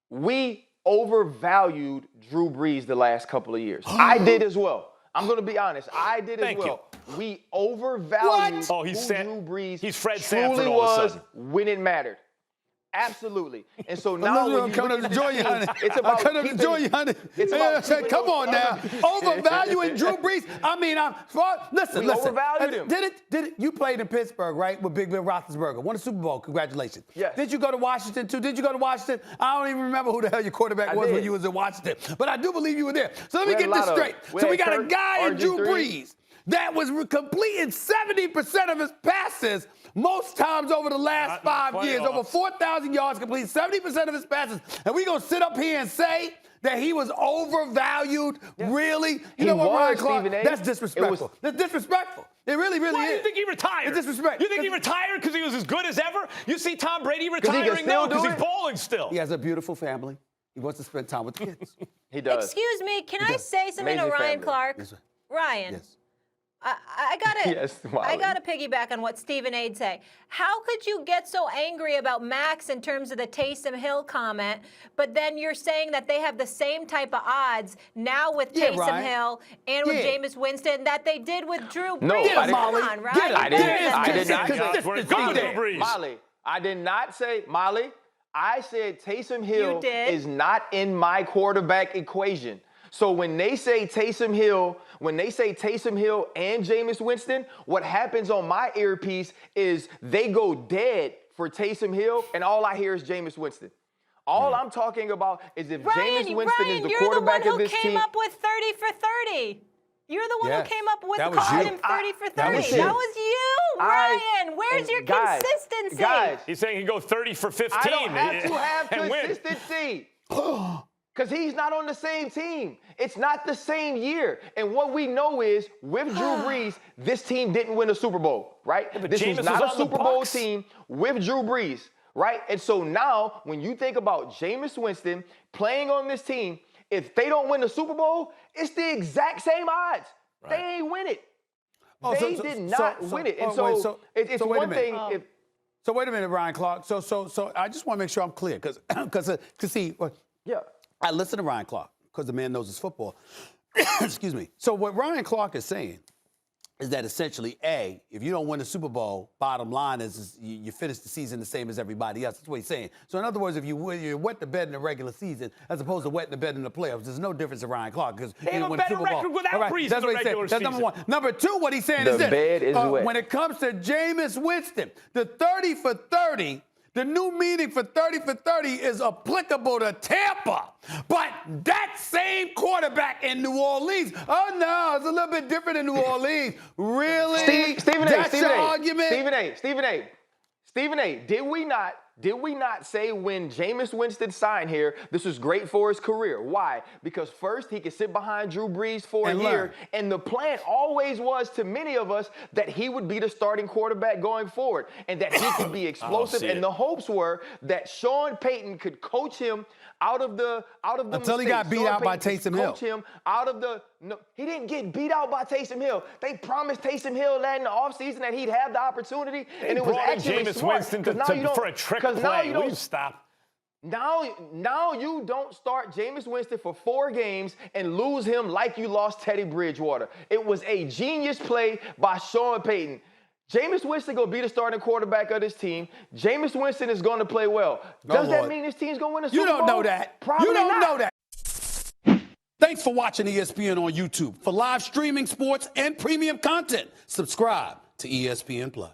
we overvalued Drew Brees the last couple of years. I did as well. I'm going to be honest. I did as well. We overvalued who Drew Brees truly was when it mattered. Absolutely. And so now when you look at this team, it's about keeping come on now. Overvaluing Drew Brees. I mean, listen. Overvalued him. Did it? You played in Pittsburgh, right, with Big Ben Roethlisberger. Won a Super Bowl. Congratulations. Yes. Did you go to Washington, too? Did you go to Washington? I don't even remember who the hell your quarterback was when you was in Washington. But I do believe you were there. So let me get this straight. So we got a guy in Drew Brees that was completing 70% of his passes most times over the last 5 years. Over 4,000 yards, completed 70% of his passes. And we going to sit up here and say that he was overvalued? Yeah. Really? You know what, Ryan Clark? That's disrespectful. That's disrespectful. It really, really is. Why do you think he retired? It's disrespect. You think he retired because he was as good as ever? You see Tom Brady retiring now because he's balling still. He has a beautiful family. He wants to spend time with the kids. He does. Excuse me, can I say something to Ryan Clark? Yes, Ryan. Yes. I gotta piggyback on what Stephen A'd say. How could you get so angry about Max in terms of the Taysom Hill comment, but then you're saying that they have the same type of odds now with Taysom Hill and with Jameis Winston that they did with Drew Brees? No, I did not say, Molly, I said Taysom Hill is not in my quarterback equation. So when they say Taysom Hill and Jameis Winston, what happens on my earpiece is they go dead for Taysom Hill, and all I hear is Jameis Winston. All I'm talking about is if Jameis Winston is the quarterback of this team. You're the one who came up with 30 for 30. You're the one who came up with calling him 30 for 30. That was you, Ryan. Where's your consistency? Guys, he's saying he can go 30 for 15. I don't have to have consistency. Because he's not on the same team. It's not the same year. And what we know is, with Drew Brees, this team didn't win a Super Bowl, right? Yeah, this was not a Super Bowl team with Drew Brees, right? And so now, when you think about Jameis Winston playing on this team, if they don't win the Super Bowl, it's the exact same odds. Right. They ain't win it. They did not win it. And so it's one thing if... So wait a minute, Ryan Clark. So I just want to make sure I'm clear, because see... Yeah. I listen to Ryan Clark because the man knows his football. Excuse me. So what Ryan Clark is saying is that essentially, A, if you don't win the Super Bowl, bottom line is you finish the season the same as everybody else. That's what he's saying. So in other words, if you wet the bed in the regular season as opposed to wetting the bed in the playoffs, there's no difference in Ryan Clark because they have a better record without Brees in the regular season. That's number one. Number two, what he's saying is this. The bed is wet. When it comes to Jameis Winston, the 30 for 30, the new meaning for 30 for 30 is applicable to Tampa. But that same quarterback in New Orleans, oh, no, it's a little bit different in New Orleans. Really? Stephen A., did we not say when Jameis Winston signed here, this was great for his career? Why? Because first, he could sit behind Drew Brees for a year, and the plan always was to many of us that he would be the starting quarterback going forward and that he could be explosive. And the hopes were that Sean Payton could coach him out of the until he got beat out by Taysom Hill. Coach him out of the he didn't get beat out by Taysom Hill. They promised Taysom Hill that in the offseason that he'd have the opportunity, and it was actually Jameis smart. Winston for a trick play. Will you stop? Now you don't start Jameis Winston for 4 games and lose him like you lost Teddy Bridgewater. It was a genius play by Sean Payton. Jameis Winston going to be the starting quarterback of this team. Jameis Winston is going to play well. Does that mean this team's going to win a Super Bowl? You don't know that. Probably you don't not. know that. Thanks for watching ESPN on YouTube. For live streaming sports and premium content, subscribe to ESPN Plus.